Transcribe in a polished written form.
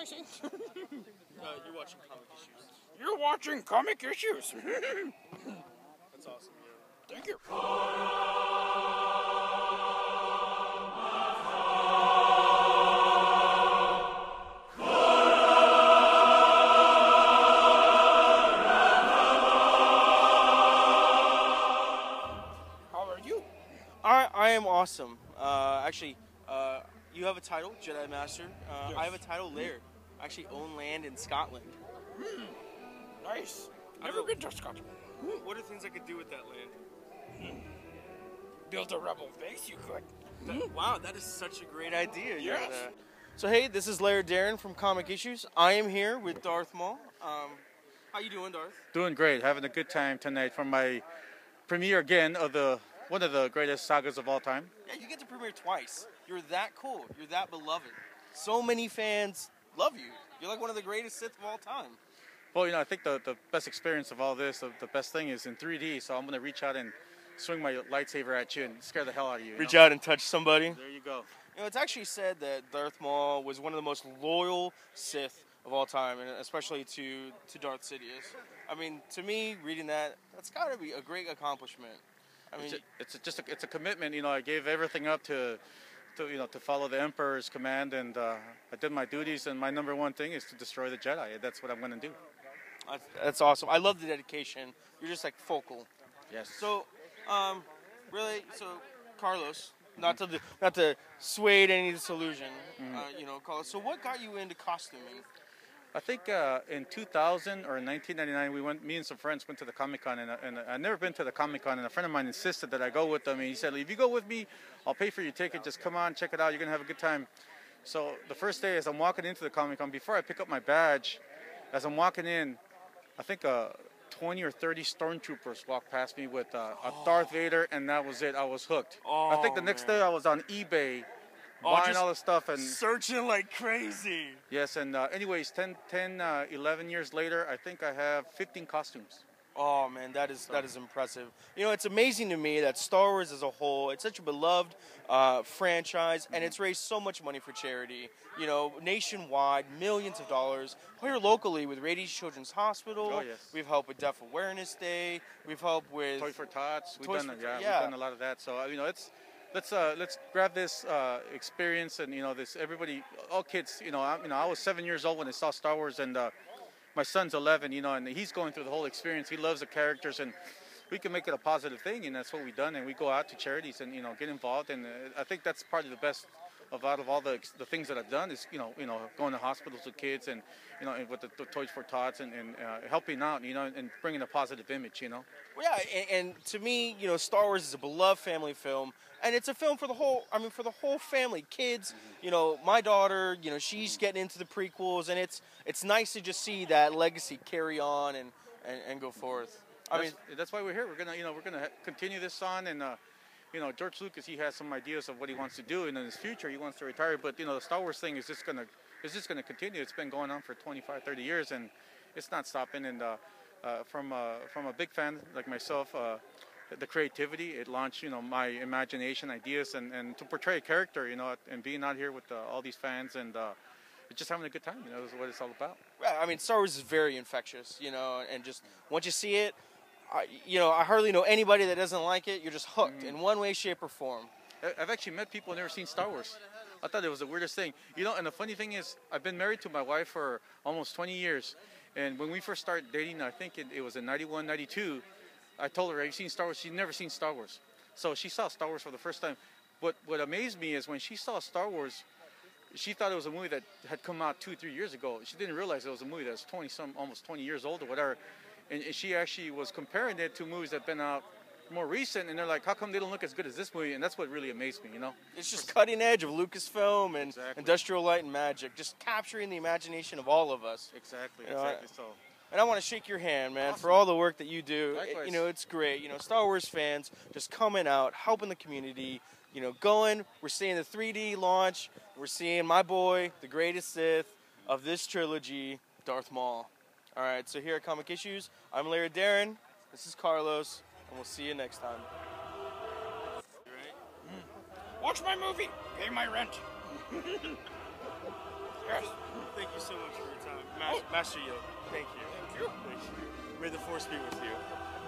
I saying? You're watching Comic Issues. You're watching Comic Issues. That's awesome, yeah. Thank you. How are you? I am awesome. Actually, you have a title, Jedi Master. Yes. I have a title, Laird. I actually own land in Scotland. Nice. Never been to Scotland. What are things I could do with that land? Build a rebel base, you could. Wow, that is such a great idea. Yes. So hey, this is Laird Darren from Comic Issues. I am here with Darth Maul. How you doing, Darth? Doing great, having a good time tonight for my premiere again of one of the greatest sagas of all time. Yeah, you get to premiere twice. You're that cool. You're that beloved. So many fans love you. You're like one of the greatest Sith of all time. Well, I think the best experience of all this, the best thing is in 3D, so I'm going to reach out and swing my lightsaber at you and scare the hell out of you. Reach out and touch somebody. There you go. It's actually said that Darth Maul was one of the most loyal Sith of all time, and especially to Darth Sidious. I mean, to me, reading that's got to be a great accomplishment. I mean, it's a commitment. I gave everything up to follow the Emperor's command, and I did my duties. And my number one thing is to destroy the Jedi. That's what I'm going to do. That's awesome. I love the dedication. You're just like focal. Yes. So, Carlos, not to sway any disillusion, Carlos. So, what got you into costuming? I think in 2000 or in 1999, me and some friends went to the Comic-Con, and I'd never been to the Comic-Con, and a friend of mine insisted that I go with them, and he said, if you go with me, I'll pay for your ticket, just come on, check it out, you're going to have a good time. So the first day, as I'm walking into the Comic-Con, before I pick up my badge, as I'm walking in, I think 20 or 30 stormtroopers walked past me with a Darth Vader, and that was it, I was hooked. I think the next day I was on eBay, buying all the stuff and searching like crazy. Yes, and anyways, 11 years later, I think I have 15 costumes. Oh man, that is impressive. It's amazing to me that Star Wars as a whole, it's such a beloved franchise, and it's raised so much money for charity. Nationwide, millions of dollars. Here locally with Radiation Children's Hospital. Oh yes. We've helped with Deaf Awareness Day. We've helped with Toys for Tots. We've done a lot of that. So let's grab this experience and this everybody, all kids. I was 7 years old when I saw Star Wars, and my son's 11. And he's going through the whole experience. He loves the characters, and we can make it a positive thing, and that's what we've done. And we go out to charities and get involved. And I think that's probably the best out of all the things that I've done is going to hospitals with kids and and with the Toys for Tots and helping out and bringing a positive image. Well, yeah, and to me, Star Wars is a beloved family film, and it's a film for the whole family, kids. My daughter, she's getting into the prequels, and it's nice to just see that legacy carry on and go forth. That's why we're here. We're gonna continue this on, and George Lucas, he has some ideas of what he wants to do, and in his future he wants to retire. But the Star Wars thing is just gonna continue. It's been going on for 25, 30 years, and it's not stopping. And from a big fan like myself, the creativity, it launched my imagination, ideas, and to portray a character, and being out here with all these fans and just having a good time. Is what it's all about. Yeah, Star Wars is very infectious, and just once you see it, I hardly know anybody that doesn't like it. You're just hooked in one way, shape, or form. I've actually met people who never seen Star Wars. I thought it was the weirdest thing. And the funny thing is, I've been married to my wife for almost 20 years. And when we first started dating, I think it was in 91, 92, I told her, have you seen Star Wars? She'd never seen Star Wars. So she saw Star Wars for the first time. What amazed me is when she saw Star Wars, she thought it was a movie that had come out 2-3 years ago. She didn't realize it was a movie that was almost 20 years old or whatever. And she actually was comparing it to movies that have been out more recent, and they're like, how come they don't look as good as this movie? And that's what really amazed me, It's just cutting edge of Lucasfilm and Industrial Light and Magic, just capturing the imagination of all of us. Exactly. So. And I want to shake your hand, man, for all the work that you do. It's great. Star Wars fans just coming out, helping the community, going. We're seeing the 3D launch. We're seeing my boy, the greatest Sith of this trilogy, Darth Maul. All right, so here at Comic Issues, I'm Laird Darren. This is Carlos, and we'll see you next time. You right? Watch my movie. Pay my rent. Yes. Thank you so much. Master Yoda. Thank you. Thank you. Thank you. May the Force be with you.